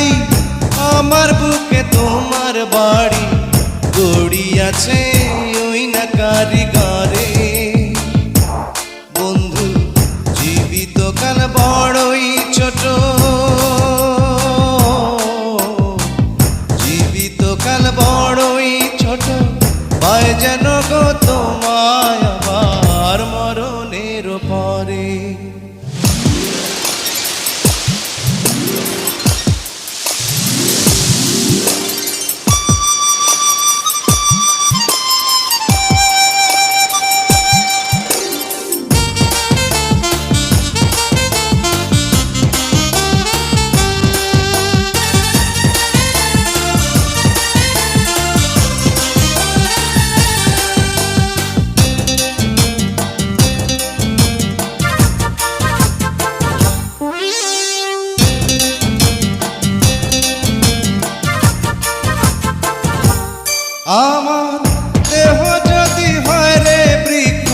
বাড়ি আমার বুকে তোমার বাড়ি গড়িয়াছে ওই না কারিগরে বন্ধু জীবিত কাল বড়ই ছোট জীবিত কাল বড়ই ছোট পায় যেন গো তোমায় আবার মরণের পরে আমার দেহ যদি হয় রে বৃক্ষ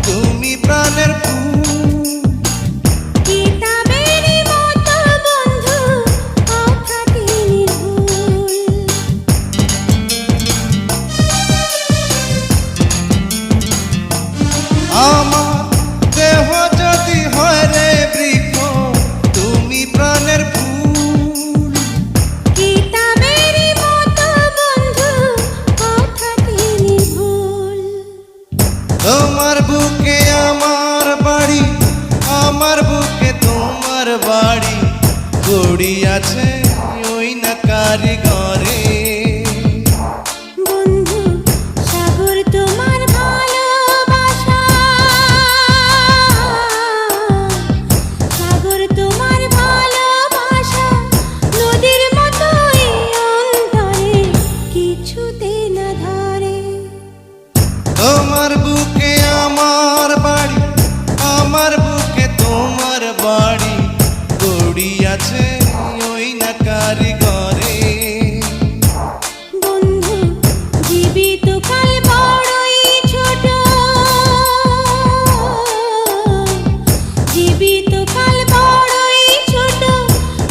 তুমি প্রাণের ফুল কিতাবেরই মতো বন্ধু কথাটি নির্ভুল আমার দেহ যদি হয় রে বৃক্ষ তুমি প্রাণের ফুল কিতাবেরই মতো বন্ধু কথাটি নির্ভুল তোমার বুকে আমার বাড়ি আমার বুকে তোমার বাড়ি গড়িয়াছে ওই না কারিগরে বন্ধু সাগর তোমার ভালোবাসা সাগর তোমার ভালোবাসা নদীর মতো এই অন্তরে কিছুতে না ধরে তোমার বুকে আমার বাড়ি আমার বুকে তোমার বাড়ি গড়িয়াছে ওই না কারিগরে বন্ধু জীবিত কাল বড়ই ছোট জীবিত কাল বড়ই ছোট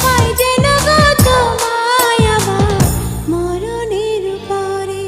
পাই যেন গো তোমায় আবার মরণের পরে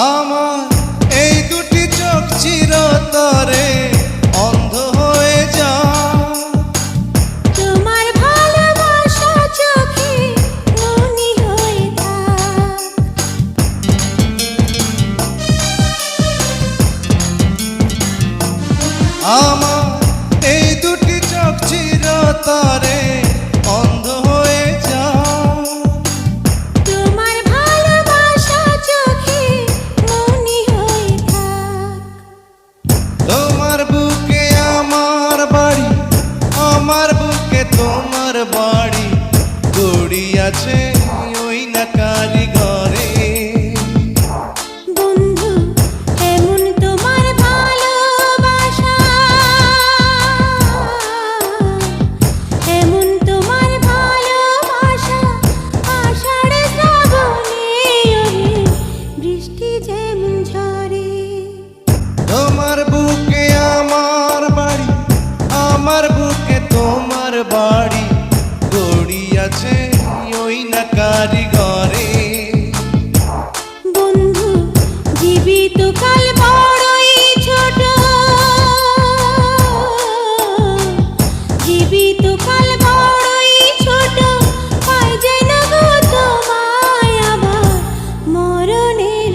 আমার এই দুটি চোখ চিরতরে অন্ধ হয়ে যায় তোমার ভালোবাসা চোখে মনি হয়ে থাক আমার